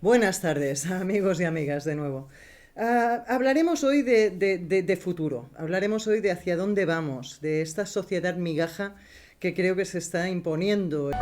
Buenas tardes, amigos y amigas, de nuevo. Hablaremos hoy de futuro, hablaremos hoy de hacia dónde vamos, de esta sociedad migaja que creo que se está imponiendo.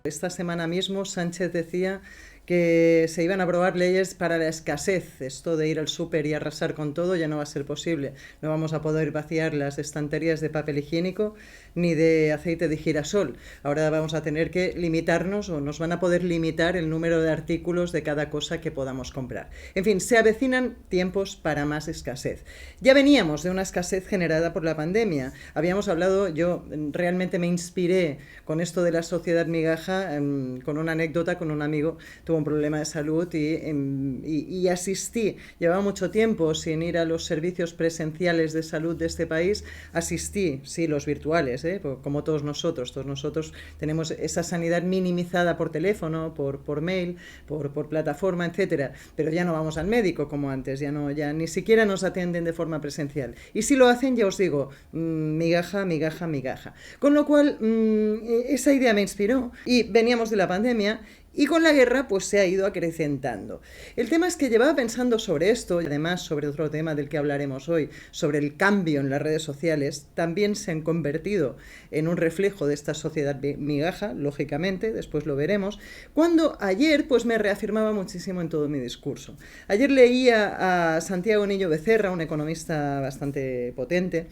Esta semana mismo Sánchez decía que se iban a aprobar leyes para la escasez. Esto de ir al súper y arrasar con todo ya no va a ser posible. No vamos a poder vaciar las estanterías de papel higiénico ni de aceite de girasol. Ahora vamos a tener que limitarnos, o nos van a poder limitar el número de artículos de cada cosa que podamos comprar. En fin, se avecinan tiempos para más escasez. Ya veníamos de una escasez generada por la pandemia. Habíamos hablado, yo realmente me inspiré con esto de la sociedad migaja, con una anécdota con un amigo. Tuvo un problema de salud y asistí. Llevaba mucho tiempo sin ir a los servicios presenciales de salud de este país. Asistí, sí, los virtuales, como todos nosotros. Todos nosotros tenemos esa sanidad minimizada por teléfono, por mail, por plataforma, etcétera. Pero ya no vamos al médico como antes, ya ni siquiera nos atienden de forma presencial. Y si lo hacen, ya os digo, migaja, migaja, migaja. Con lo cual, esa idea me inspiró. Y veníamos de la pandemia. Y con la guerra pues se ha ido acrecentando. El tema es que llevaba pensando sobre esto, y además sobre otro tema del que hablaremos hoy, sobre el cambio en las redes sociales. También se han convertido en un reflejo de esta sociedad migaja, lógicamente, después lo veremos, cuando ayer pues me reafirmaba muchísimo en todo mi discurso. Ayer leía a Santiago Niño Becerra, un economista bastante potente,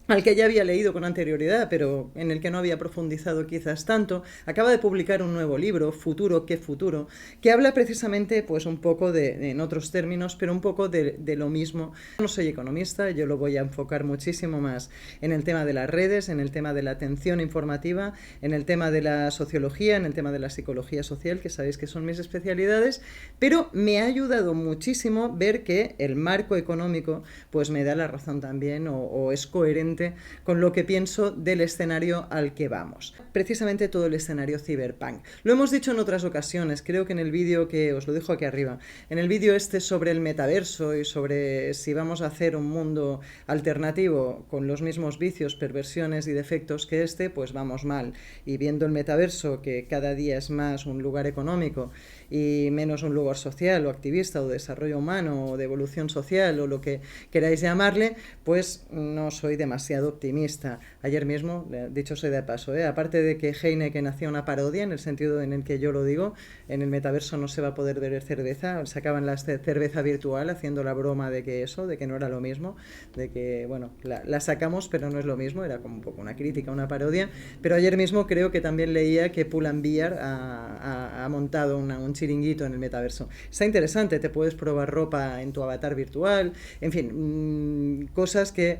al que ya había leído con anterioridad, pero en el que no había profundizado quizás tanto. Acaba de publicar un nuevo libro, Futuro, ¿qué futuro?, que habla precisamente, pues un poco en otros términos, pero un poco de lo mismo. No soy economista, yo lo voy a enfocar muchísimo más en el tema de las redes, en el tema de la atención informativa, en el tema de la sociología, en el tema de la psicología social, que sabéis que son mis especialidades, pero me ha ayudado muchísimo ver que el marco económico pues me da la razón también, o es coherente con lo que pienso del escenario al que vamos. Precisamente todo el escenario cyberpunk. Lo hemos dicho en otras ocasiones, creo que en el vídeo que os lo dejo aquí arriba, en el vídeo sobre el metaverso y sobre si vamos a hacer un mundo alternativo con los mismos vicios, perversiones y defectos que pues vamos mal. Y viendo el metaverso, que cada día es más un lugar económico y menos un lugar social o activista o de desarrollo humano o de evolución social o lo que queráis llamarle, pues no soy demasiado optimista. Ayer mismo, dicho sea de paso, aparte de que Heineken hacía una parodia en el sentido en el que yo lo digo, en el metaverso no se va a poder beber cerveza, sacaban la cerveza virtual haciendo la broma de que no era lo mismo, de que, bueno, la sacamos pero no es lo mismo, era como un poco una crítica, una parodia, pero ayer mismo creo que también leía que Pull&Bear ha montado un chiringuito en el metaverso. Está interesante, te puedes probar ropa en tu avatar virtual, en fin, cosas que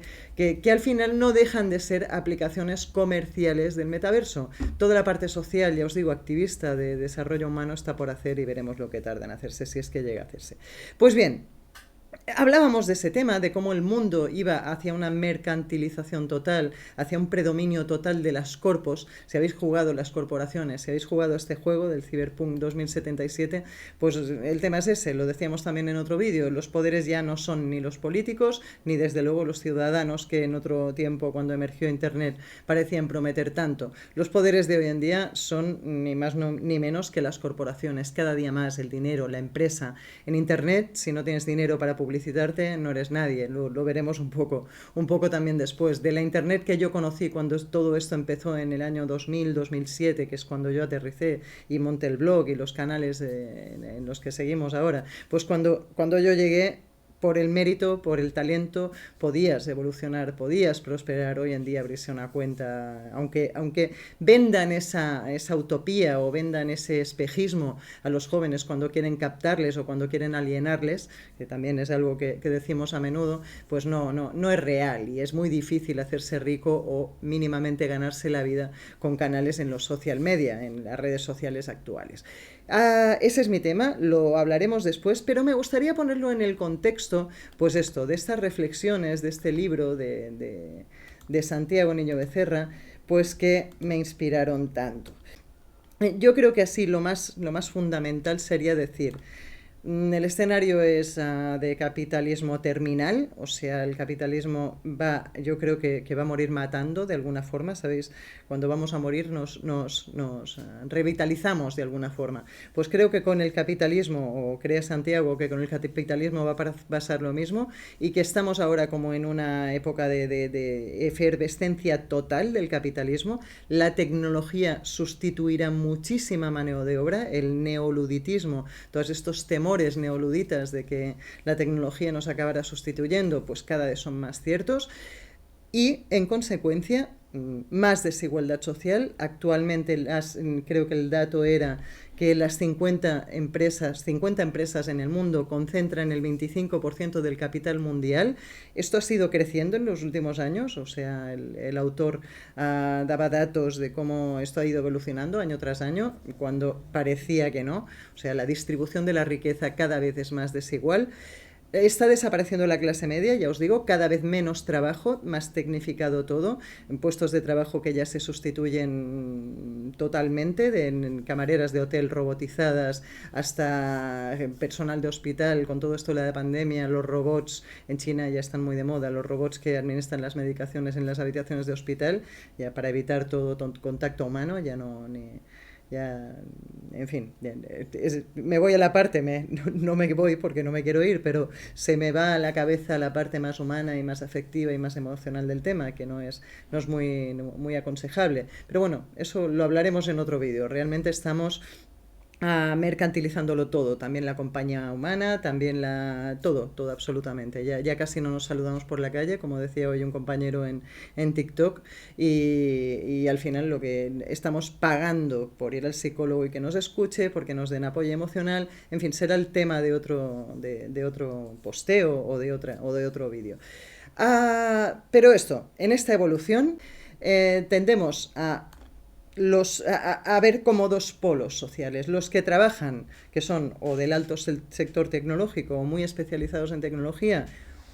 al final no dejan de ser aplicaciones comerciales del metaverso. Toda la parte social, ya os digo, activista de desarrollo humano está por hacer y veremos lo que tarda en hacerse, si es que llega a hacerse. Pues bien, hablábamos de ese tema, de cómo el mundo iba hacia una mercantilización total, hacia un predominio total de las corpos. Si habéis jugado las corporaciones, si habéis jugado este juego del Cyberpunk 2077, pues el tema es ese, lo decíamos también en otro vídeo, los poderes ya no son ni los políticos, ni desde luego los ciudadanos que en otro tiempo, cuando emergió Internet, parecían prometer tanto. Los poderes de hoy en día son ni más ni menos que las corporaciones. Cada día más el dinero, la empresa. En Internet, si no tienes dinero para publicitarte, no eres nadie. Lo veremos un poco también después. De la Internet que yo conocí cuando todo esto empezó en el año 2000, 2007, que es cuando yo aterricé y monté el blog y los canales en los que seguimos ahora, pues cuando yo llegué, por el mérito, por el talento, podías evolucionar, podías prosperar. Hoy en día abrirse una cuenta, aunque vendan esa utopía o vendan ese espejismo a los jóvenes cuando quieren captarles o cuando quieren alienarles, que también es algo que decimos a menudo, pues no es real y es muy difícil hacerse rico o mínimamente ganarse la vida con canales en los social media, en las redes sociales actuales. Ese es mi tema, lo hablaremos después, pero me gustaría ponerlo en el contexto, pues esto, de estas reflexiones, de este libro de Santiago Niño Becerra, pues que me inspiraron tanto. Yo creo que así lo más fundamental sería decir, el escenario es de capitalismo terminal, o sea, el capitalismo va, yo creo que va a morir matando de alguna forma, ¿sabéis? Cuando vamos a morir nos revitalizamos de alguna forma. Pues creo que con el capitalismo, o crea Santiago que con el capitalismo va a pasar lo mismo, y que estamos ahora como en una época de efervescencia total del capitalismo. La tecnología sustituirá muchísima mano de obra, el neoluditismo, todos estos temores neoluditas de que la tecnología nos acabará sustituyendo, pues cada vez son más ciertos. Y en consecuencia más desigualdad social. Actualmente creo que el dato era que las 50 empresas en el mundo concentran el 25% del capital mundial. Esto ha sido creciendo en los últimos años, o sea, el autor daba datos de cómo esto ha ido evolucionando año tras año, cuando parecía que no. O sea, la distribución de la riqueza cada vez es más desigual. Está desapareciendo la clase media, ya os digo, cada vez menos trabajo, más tecnificado todo, en puestos de trabajo que ya se sustituyen totalmente, en camareras de hotel robotizadas hasta personal de hospital. Con todo esto de la pandemia, los robots en China ya están muy de moda, los robots que administran las medicaciones en las habitaciones de hospital, ya para evitar todo contacto humano, ya no ya, en fin, me voy a la parte, no me voy porque no me quiero ir, pero se me va a la cabeza la parte más humana y más afectiva y más emocional del tema, que no es muy aconsejable. Pero bueno, eso lo hablaremos en otro vídeo. Realmente estamos mercantilizándolo todo, también la compañía humana, también todo absolutamente. Ya casi no nos saludamos por la calle, como decía hoy un compañero en TikTok, y al final lo que estamos pagando por ir al psicólogo y que nos escuche, porque nos den apoyo emocional, en fin, será el tema de otro posteo o de otro vídeo. Pero en esta evolución tendemos a ver como dos polos sociales: los que trabajan, que son o del alto sector tecnológico o muy especializados en tecnología,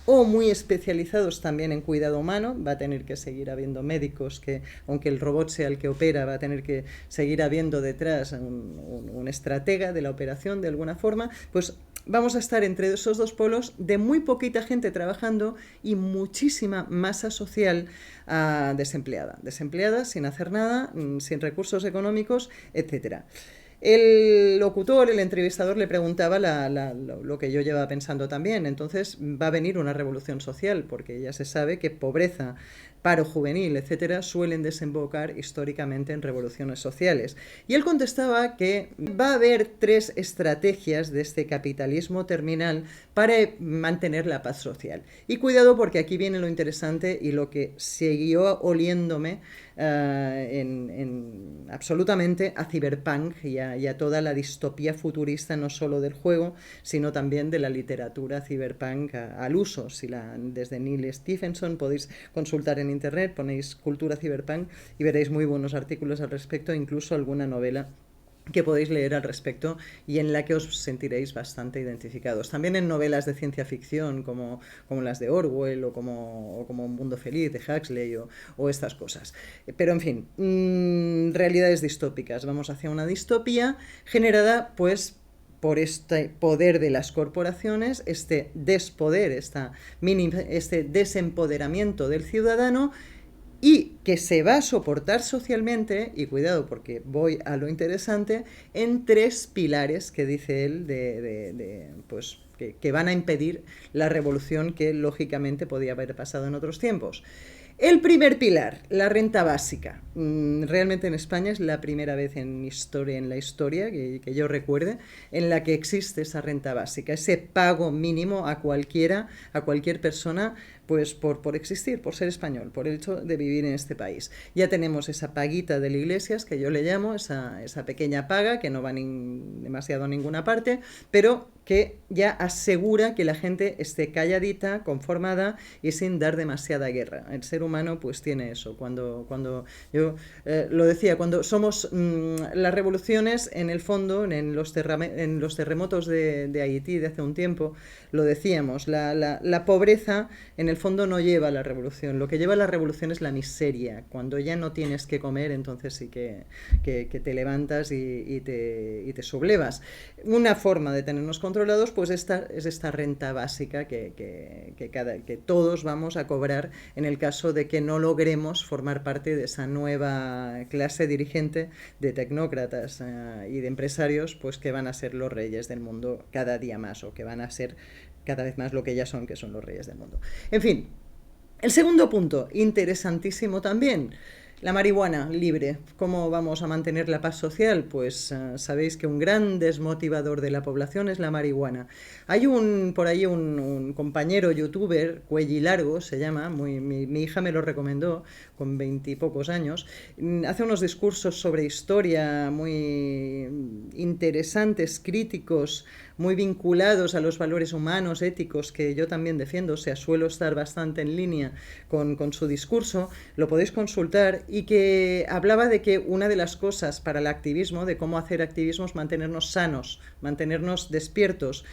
o muy especializados también en cuidado humano. Va a tener que seguir habiendo médicos que, aunque el robot sea el que opera, va a tener que seguir habiendo detrás un estratega de la operación de alguna forma. Pues vamos a estar entre esos dos polos de muy poquita gente trabajando y muchísima masa social desempleada, sin hacer nada, sin recursos económicos, etcétera. El locutor, el entrevistador, le preguntaba lo que yo llevaba pensando también. Entonces va a venir una revolución social, porque ya se sabe que pobreza, paro juvenil, etcétera, suelen desembocar históricamente en revoluciones sociales. Y él contestaba que va a haber 3 estrategias de este capitalismo terminal para mantener la paz social. Y cuidado, porque aquí viene lo interesante y lo que siguió oliéndome absolutamente a Cyberpunk y a toda la distopía futurista, no solo del juego, sino también de la literatura Cyberpunk al uso. Desde Neil Stephenson podéis consultar en internet, ponéis cultura Cyberpunk y veréis muy buenos artículos al respecto, incluso alguna novela que podéis leer al respecto y en la que os sentiréis bastante identificados. También en novelas de ciencia ficción como las de Orwell o como Un mundo feliz de Huxley o estas cosas. Pero en fin, realidades distópicas. Vamos hacia una distopía generada pues por este poder de las corporaciones, este despoder, este desempoderamiento del ciudadano, y que se va a soportar socialmente, y cuidado porque voy a lo interesante, en 3 pilares que dice él pues, que van a impedir la revolución que lógicamente podía haber pasado en otros tiempos. El primer pilar, la renta básica. Realmente en España es la primera vez en la historia que yo recuerde, en la que existe esa renta básica, ese pago mínimo a cualquier persona, pues por existir, por ser español, por el hecho de vivir en este país. Ya tenemos esa paguita de la Iglesias, que yo le llamo, esa pequeña paga que no va demasiado a ninguna parte, pero que ya asegura que la gente esté calladita, conformada y sin dar demasiada guerra. El ser humano pues tiene eso. Cuando yo lo decía, cuando somos las revoluciones, en el fondo, en los terremotos de Haití de hace un tiempo, lo decíamos, la pobreza en el fondo no lleva a la revolución. Lo que lleva a la revolución es la miseria. Cuando ya no tienes que comer, entonces sí que te levantas y te sublevas. Una forma de tenernos controlados pues es esta renta básica que todos vamos a cobrar en el caso de que no logremos formar parte de esa nueva clase dirigente de tecnócratas y de empresarios pues que van a ser los reyes del mundo cada día más, o que van a ser cada vez más lo que ya son, que son los reyes del mundo. En fin, el segundo punto, interesantísimo también, la marihuana libre. ¿Cómo vamos a mantener la paz social? Pues sabéis que un gran desmotivador de la población es la marihuana. Hay por ahí un compañero youtuber, Cuellilargo se llama, mi hija me lo recomendó, con 20 y pocos años, hace unos discursos sobre historia muy interesantes, críticos, muy vinculados a los valores humanos, éticos, que yo también defiendo, o sea, suelo estar bastante en línea con su discurso, lo podéis consultar, y que hablaba de que una de las cosas para el activismo, de cómo hacer activismo, es mantenernos sanos, mantenernos despiertos.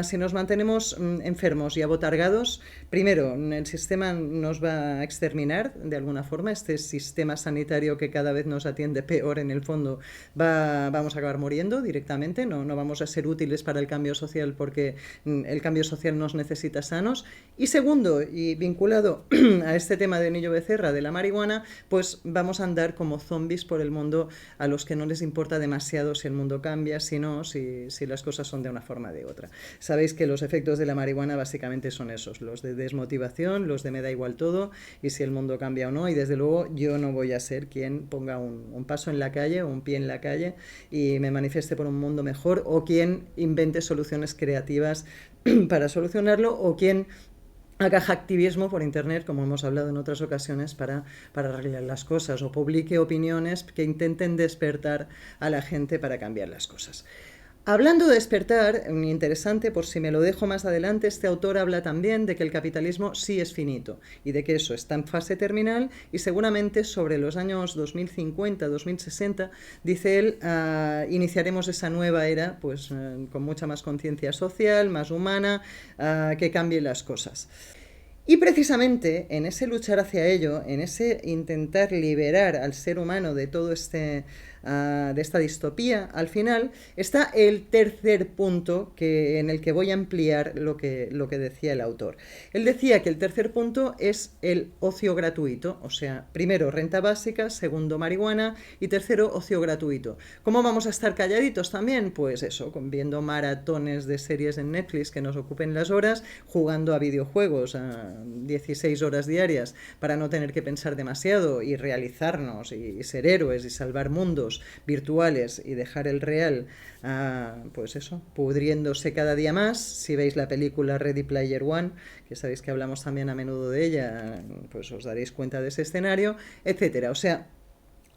Si nos mantenemos enfermos y abotargados, primero, el sistema nos va a exterminar de alguna forma, este sistema sanitario que cada vez nos atiende peor en el fondo, vamos a acabar muriendo directamente, no vamos a ser útiles para el cambio social, porque el cambio social nos necesita sanos. Y segundo, y vinculado a este tema de Nillo Becerra, de la marihuana, pues vamos a andar como zombies por el mundo, a los que no les importa demasiado si el mundo cambia, si no, si las cosas son de una forma o de otra. Sabéis que los efectos de la marihuana básicamente son esos, los de desmotivación, los de me da igual todo, y si el mundo cambia o no, y desde luego yo no voy a ser quien ponga un paso en la calle, o un pie en la calle, y me manifieste por un mundo mejor, o quien invente soluciones creativas para solucionarlo, o quien haga activismo por internet, como hemos hablado en otras ocasiones, para arreglar las cosas, o publique opiniones que intenten despertar a la gente para cambiar las cosas. Hablando de despertar, interesante, por si me lo dejo más adelante, este autor habla también de que el capitalismo sí es finito y de que eso está en fase terminal, y seguramente sobre los años 2050, 2060, dice él, iniciaremos esa nueva era pues con mucha más conciencia social, más humana, que cambie las cosas. Y precisamente en ese luchar hacia ello, en ese intentar liberar al ser humano de todo de esta distopía, al final está el tercer punto en el que voy a ampliar lo que decía el autor. Él decía que el tercer punto es el ocio gratuito, o sea, primero renta básica, segundo marihuana y tercero ocio gratuito. ¿Cómo vamos a estar calladitos también? Pues eso, viendo maratones de series en Netflix que nos ocupen las horas, jugando a videojuegos 16 horas diarias para no tener que pensar demasiado y realizarnos y ser héroes y salvar mundos virtuales y dejar el real, pues eso, pudriéndose cada día más. Si veis la película Ready Player One, que sabéis que hablamos también a menudo de ella, pues os daréis cuenta de ese escenario, etcétera. O sea,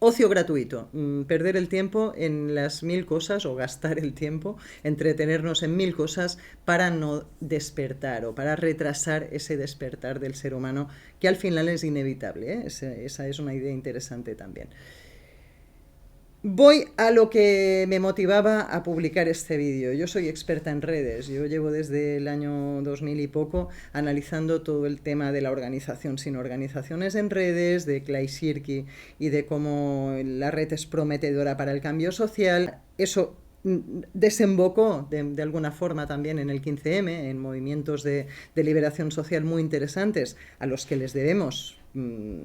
ocio gratuito, perder el tiempo en las 1000 cosas, o gastar el tiempo, entretenernos en 1000 cosas para no despertar, o para retrasar ese despertar del ser humano, que al final es inevitable, ¿eh? Esa es una idea interesante también. Voy a lo que me motivaba a publicar este vídeo. Yo soy experta en redes, yo llevo desde el año 2000 y poco analizando todo el tema de la organización sin organizaciones en redes, de Clay Shirky, y de cómo la red es prometedora para el cambio social. Eso desembocó de alguna forma también en el 15M, en movimientos de liberación social muy interesantes, a los que les debemos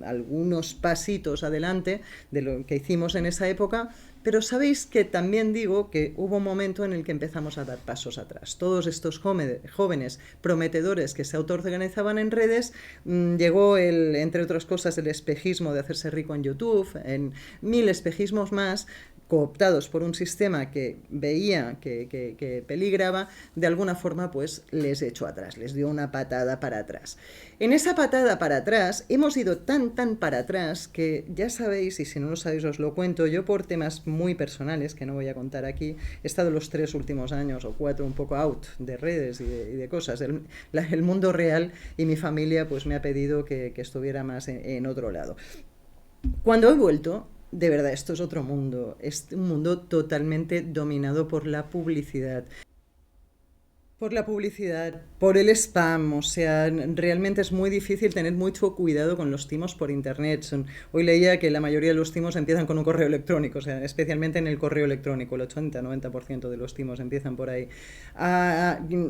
algunos pasitos adelante de lo que hicimos en esa época, pero sabéis que también digo que hubo un momento en el que empezamos a dar pasos atrás. Todos estos jóvenes prometedores que se autoorganizaban en redes, llegó entre otras cosas, el espejismo de hacerse rico en YouTube, en 1000 espejismos más, cooptados por un sistema que veía que peligraba, de alguna forma pues les echó atrás, les dio una patada para atrás. En esa patada para atrás hemos ido tan para atrás que ya sabéis, y si no lo sabéis os lo cuento, yo por temas muy personales que no voy a contar aquí, he estado los 3 últimos años o 4 un poco out de redes y de cosas, el mundo real, y mi familia pues me ha pedido que estuviera más en otro lado. Cuando he vuelto, de verdad, esto es otro mundo, es un mundo totalmente dominado por la publicidad. Por la publicidad, por el spam, o sea, realmente es muy difícil tener mucho cuidado con los timos por internet. Hoy leía que la mayoría de los timos empiezan con un correo electrónico, o sea, especialmente en el correo electrónico, el 80-90% de los timos empiezan por ahí.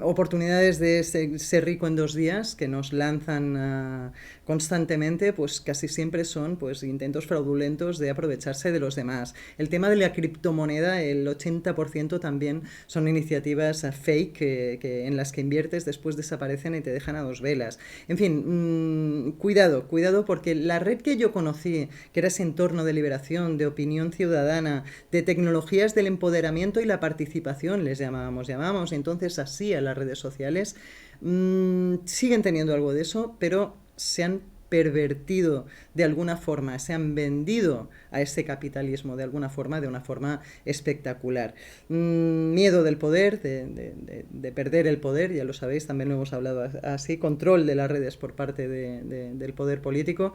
Oportunidades de ser rico en 2 días que nos lanzan constantemente, pues casi siempre son pues intentos fraudulentos de aprovecharse de los demás. El tema de la criptomoneda, el 80% también son iniciativas fake en las que inviertes, después desaparecen y te dejan a 2 velas. En fin, cuidado porque la red que yo conocí, que era ese entorno de liberación, de opinión ciudadana, de tecnologías del empoderamiento y la participación, les llamábamos entonces así a las redes sociales, siguen teniendo algo de eso, pero se han pervertido de alguna forma, se han vendido a ese capitalismo de alguna forma, de una forma espectacular. Miedo del poder, de perder el poder, ya lo sabéis, también lo hemos hablado así, control de las redes por parte del poder político.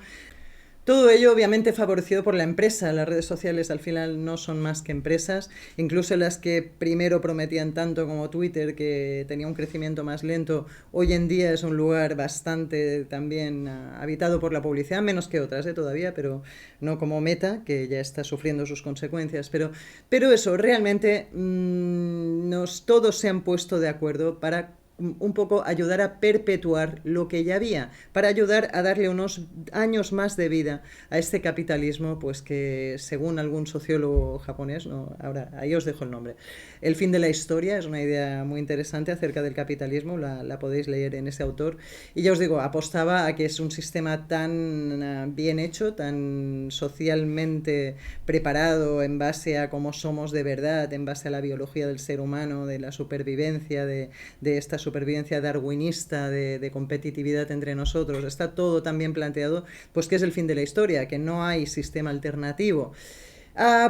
Todo ello obviamente favorecido por la empresa. Las redes sociales al final no son más que empresas, incluso las que primero prometían tanto como Twitter, que tenía un crecimiento más lento, hoy en día es un lugar bastante también habitado por la publicidad, menos que otras todavía, pero no como Meta, que ya está sufriendo sus consecuencias. Pero eso, realmente todos se han puesto de acuerdo para un poco ayudar a perpetuar lo que ya había, para ayudar a darle unos años más de vida a este capitalismo, pues que según algún sociólogo japonés, no, ahora ahí os dejo el nombre, El fin de la historia, es una idea muy interesante acerca del capitalismo, la podéis leer en ese autor, y ya os digo, apostaba a que es un sistema tan bien hecho, tan socialmente preparado en base a cómo somos de verdad, en base a la biología del ser humano, de la supervivencia, de esta supervivencia darwinista, de competitividad entre nosotros, está todo tan bien planteado, pues que es el fin de la historia, que no hay sistema alternativo.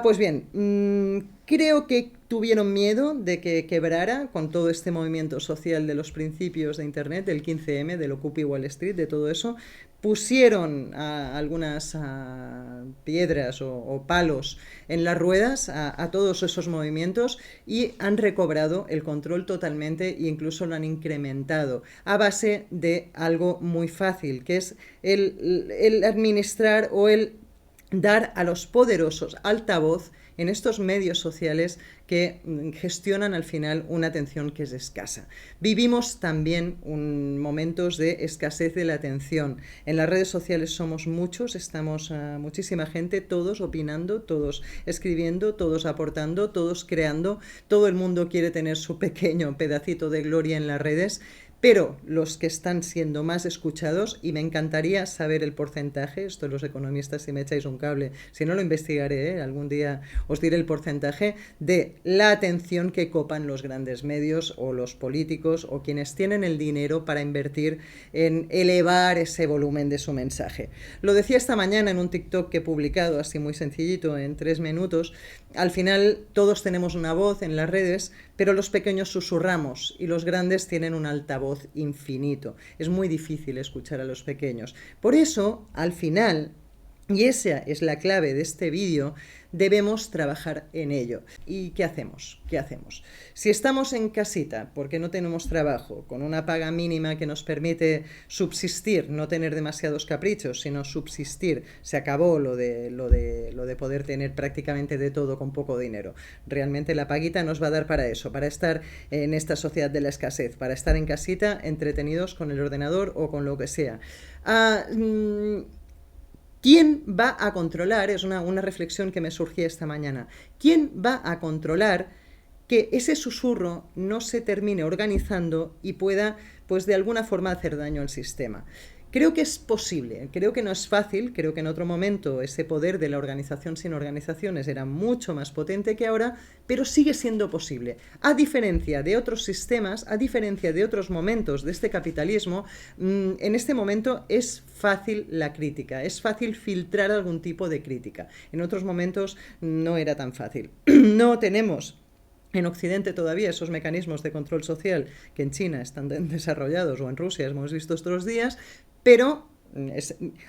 Pues bien, creo que tuvieron miedo de que quebrara con todo este movimiento social de los principios de Internet, del 15M, del Occupy Wall Street, de todo eso. Pusieron algunas piedras o palos en las ruedas a todos esos movimientos y han recobrado el control totalmente e incluso lo han incrementado a base de algo muy fácil, que es el administrar o el dar a los poderosos altavoz en estos medios sociales que gestionan al final una atención que es escasa. Vivimos también momentos de escasez de la atención. En las redes sociales somos muchos, estamos muchísima gente, todos opinando, todos escribiendo, todos aportando, todos creando. Todo el mundo quiere tener su pequeño pedacito de gloria en las redes. Pero los que están siendo más escuchados, y me encantaría saber el porcentaje, esto los economistas si me echáis un cable, si no lo investigaré, algún día os diré el porcentaje de la atención que copan los grandes medios o los políticos o quienes tienen el dinero para invertir en elevar ese volumen de su mensaje. Lo decía esta mañana en un TikTok que he publicado, así muy sencillito, en 3 minutos. Al final todos tenemos una voz en las redes, pero los pequeños susurramos y los grandes tienen un altavoz infinito. Es muy difícil escuchar a los pequeños. Por eso, al final, y esa es la clave de este vídeo, debemos trabajar en ello. ¿Y qué hacemos? ¿Qué hacemos? Si estamos en casita porque no tenemos trabajo, con una paga mínima que nos permite subsistir, no tener demasiados caprichos, sino subsistir, se acabó lo de poder tener prácticamente de todo con poco dinero. Realmente la paguita nos va a dar para eso, para estar en esta sociedad de la escasez, para estar en casita entretenidos con el ordenador o con lo que sea. ¿Quién va a controlar? Es una reflexión que me surgió esta mañana. ¿Quién va a controlar que ese susurro no se termine organizando y pueda, pues de alguna forma, hacer daño al sistema? Creo que es posible, creo que no es fácil, creo que en otro momento ese poder de la organización sin organizaciones era mucho más potente que ahora, pero sigue siendo posible. A diferencia de otros sistemas, a diferencia de otros momentos de este capitalismo, en este momento es fácil la crítica, es fácil filtrar algún tipo de crítica. En otros momentos no era tan fácil. No tenemos en Occidente todavía esos mecanismos de control social que en China están desarrollados o en Rusia hemos visto estos días, pero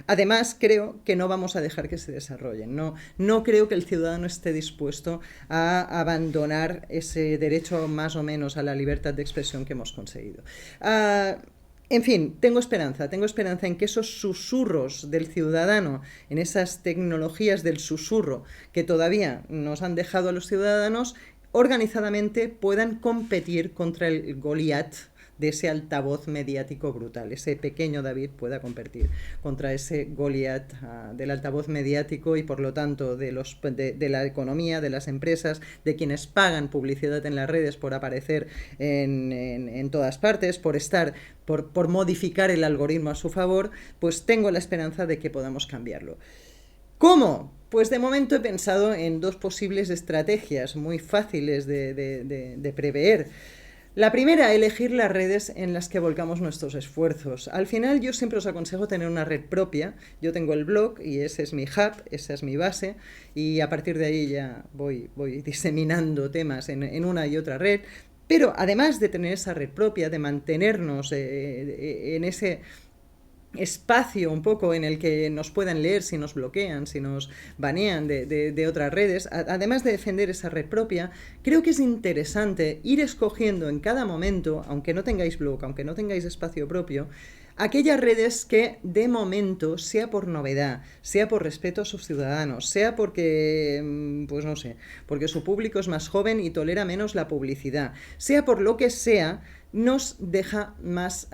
además creo que no vamos a dejar que se desarrollen. No creo que el ciudadano esté dispuesto a abandonar ese derecho más o menos a la libertad de expresión que hemos conseguido. En fin, tengo esperanza en que esos susurros del ciudadano, en esas tecnologías del susurro que todavía nos han dejado a los ciudadanos, organizadamente puedan competir contra el Goliat de ese altavoz mediático brutal. Ese pequeño David pueda competir contra ese Goliat del altavoz mediático y por lo tanto de la economía, de las empresas, de quienes pagan publicidad en las redes por aparecer en todas partes, por modificar el algoritmo a su favor, pues tengo la esperanza de que podamos cambiarlo. ¿Cómo? Pues de momento he pensado en dos posibles estrategias muy fáciles de prever. La primera, elegir las redes en las que volcamos nuestros esfuerzos. Al final yo siempre os aconsejo tener una red propia. Yo tengo el blog y ese es mi hub, esa es mi base y a partir de ahí ya voy diseminando temas en una y otra red. Pero además de tener esa red propia, de mantenernos en ese espacio un poco en el que nos puedan leer si nos bloquean, si nos banean de otras redes, además de defender esa red propia, creo que es interesante ir escogiendo en cada momento, aunque no tengáis blog, aunque no tengáis espacio propio, aquellas redes que de momento, sea por novedad, sea por respeto a sus ciudadanos, sea porque, pues no sé, porque su público es más joven y tolera menos la publicidad, sea por lo que sea, nos deja más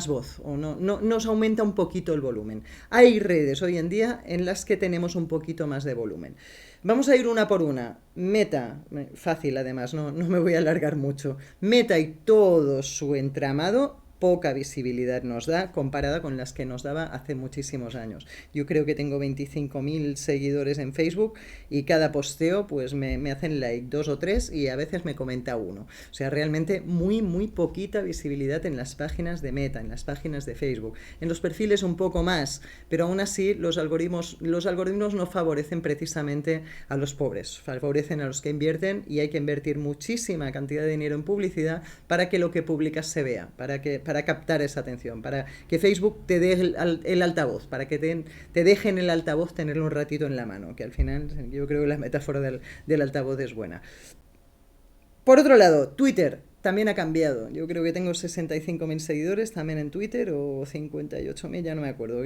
voz o nos aumenta un poquito el volumen. Hay redes hoy en día en las que tenemos un poquito más de volumen. Vamos a ir una por una. Meta, fácil además, no me voy a alargar mucho. Meta y todo su entramado poca visibilidad nos da comparada con las que nos daba hace muchísimos años. Yo creo que tengo 25.000 seguidores en Facebook y cada posteo pues me hacen like 2 o 3 y a veces me comenta uno. O sea, realmente muy poquita visibilidad en las páginas de Meta, en las páginas de Facebook. En los perfiles un poco más, pero aún así los algoritmos no favorecen precisamente a los pobres, favorecen a los que invierten y hay que invertir muchísima cantidad de dinero en publicidad para que lo que publicas se vea, para captar esa atención, para que Facebook te dé el altavoz, para que te deje en el altavoz tenerlo un ratito en la mano, que al final yo creo que la metáfora del altavoz es buena. Por otro lado, Twitter también ha cambiado. Yo creo que tengo 65.000 seguidores también en Twitter o 58.000, ya no me acuerdo.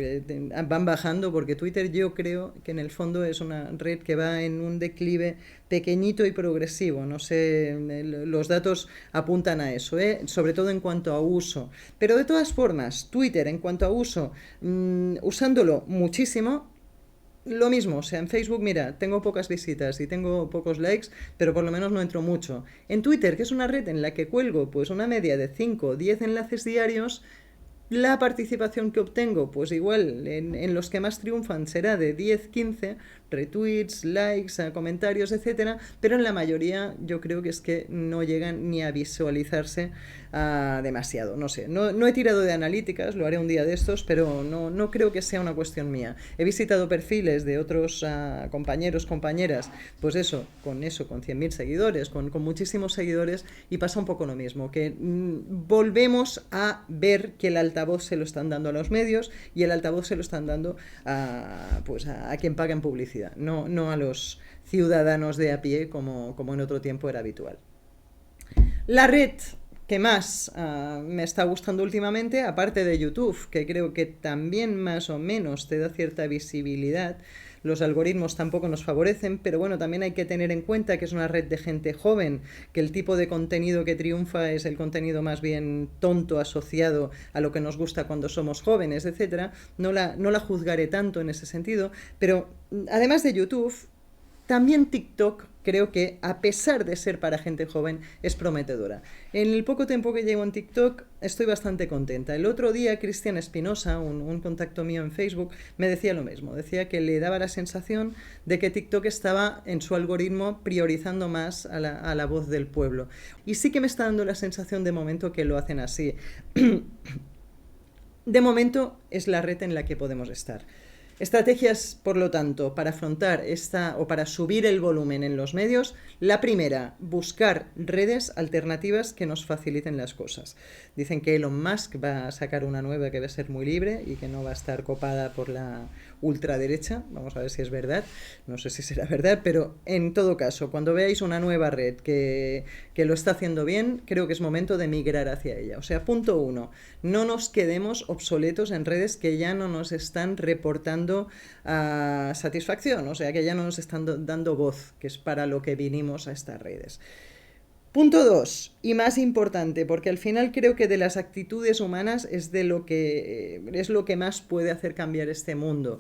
Van bajando porque Twitter yo creo que en el fondo es una red que va en un declive pequeñito y progresivo. No sé, los datos apuntan a eso, sobre todo en cuanto a uso. Pero de todas formas, Twitter en cuanto a uso, usándolo muchísimo, lo mismo, o sea, en Facebook, mira, tengo pocas visitas y tengo pocos likes, pero por lo menos no entro mucho. En Twitter, que es una red en la que cuelgo pues una media de 5 o 10 enlaces diarios, la participación que obtengo, pues igual en los que más triunfan será de 10, 15 retweets, likes, comentarios, etcétera, pero en la mayoría yo creo que es que no llegan ni a visualizarse demasiado, no sé, no he tirado de analíticas, lo haré un día de estos, pero no creo que sea una cuestión mía. He visitado perfiles de otros compañeros, compañeras, pues con 100.000 seguidores, con muchísimos seguidores, y pasa un poco lo mismo, que volvemos a ver que el altavoz se lo están dando a los medios y el altavoz se lo están dando a quien paga en publicidad. No a los ciudadanos de a pie como en otro tiempo era habitual. La red que más me está gustando últimamente, aparte de YouTube, que creo que también más o menos te da cierta visibilidad, los algoritmos tampoco nos favorecen, pero bueno, también hay que tener en cuenta que es una red de gente joven, que el tipo de contenido que triunfa es el contenido más bien tonto asociado a lo que nos gusta cuando somos jóvenes, etcétera. No la juzgaré tanto en ese sentido, pero además de YouTube, también TikTok creo que, a pesar de ser para gente joven, es prometedora. En el poco tiempo que llevo en TikTok estoy bastante contenta. El otro día Cristian Espinosa, un contacto mío en Facebook, me decía lo mismo. Decía que le daba la sensación de que TikTok estaba en su algoritmo priorizando más a la voz del pueblo. Y sí que me está dando la sensación de momento que lo hacen así. De momento es la red en la que podemos estar. Estrategias, por lo tanto, para afrontar esta o para subir el volumen en los medios. La primera, buscar redes alternativas que nos faciliten las cosas. Dicen que Elon Musk va a sacar una nueva que va a ser muy libre y que no va a estar copada por la ultraderecha. Vamos a ver si es verdad. No sé si será verdad, pero en todo caso, cuando veáis una nueva red que lo está haciendo bien, creo que es momento de migrar hacia ella. O sea, punto 1, no nos quedemos obsoletos en redes que ya no nos están reportando satisfacción, o sea, que ya no nos están dando voz, que es para lo que vinimos a estas redes. Punto 2, y más importante, porque al final creo que de las actitudes humanas es lo que más puede hacer cambiar este mundo.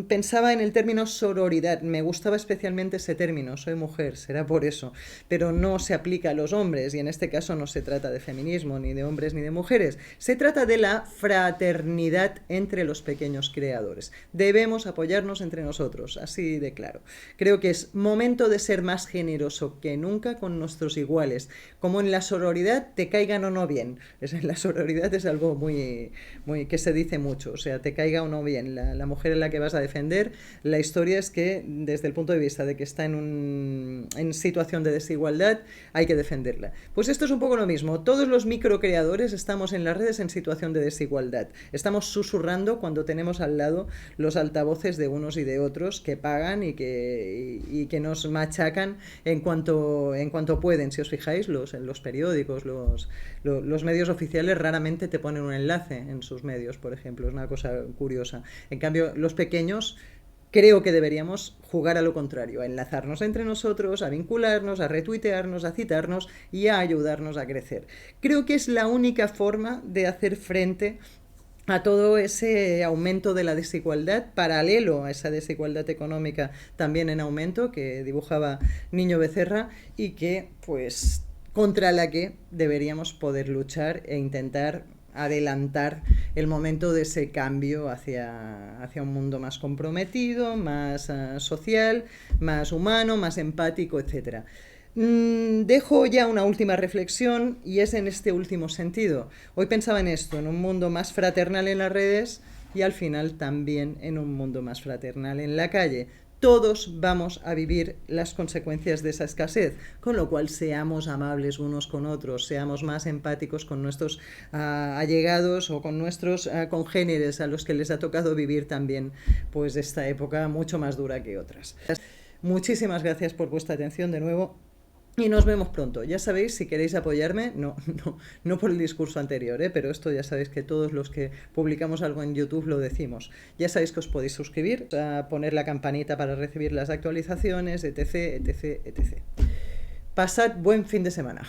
Pensaba en el término sororidad, me gustaba especialmente ese término, soy mujer, será por eso, pero no se aplica a los hombres, y en este caso no se trata de feminismo, ni de hombres ni de mujeres, se trata de la fraternidad entre los pequeños creadores. Debemos apoyarnos entre nosotros, así de claro. Creo que es momento de ser más generoso que nunca con nuestros iguales, como en la sororidad, te caigan o no bien. La sororidad es algo muy que se dice mucho, o sea, te caiga o no bien la mujer en la que vas a defender. La historia es que desde el punto de vista de que está en situación de desigualdad, hay que defenderla. Pues esto es un poco lo mismo. Todos los microcreadores estamos en las redes en situación de desigualdad. Estamos susurrando cuando tenemos al lado los altavoces de unos y de otros que pagan y que nos machacan en cuanto pueden. Si os fijáis, en los periódicos, los medios oficiales raramente te ponen un enlace en sus medios, por ejemplo. Es una cosa curiosa. En cambio, los pequeños creo que deberíamos jugar a lo contrario, a enlazarnos entre nosotros, a vincularnos, a retuitearnos, a citarnos y a ayudarnos a crecer. Creo que es la única forma de hacer frente a todo ese aumento de la desigualdad, paralelo a esa desigualdad económica también en aumento que dibujaba Niño Becerra y que, pues, contra la que deberíamos poder luchar e intentar adelantar el momento de ese cambio hacia un mundo más comprometido, más social, más humano, más empático, etc. Dejo ya una última reflexión y es en este último sentido. Hoy pensaba en esto, en un mundo más fraternal en las redes y al final también en un mundo más fraternal en la calle. Todos vamos a vivir las consecuencias de esa escasez, con lo cual seamos amables unos con otros, seamos más empáticos con nuestros allegados o con nuestros congéneres a los que les ha tocado vivir también pues esta época mucho más dura que otras. Muchísimas gracias por vuestra atención de nuevo. Y nos vemos pronto. Ya sabéis, si queréis apoyarme, no por el discurso anterior, pero esto ya sabéis que todos los que publicamos algo en YouTube lo decimos. Ya sabéis que os podéis suscribir, a poner la campanita para recibir las actualizaciones, etc, etc, etc. Pasad buen fin de semana.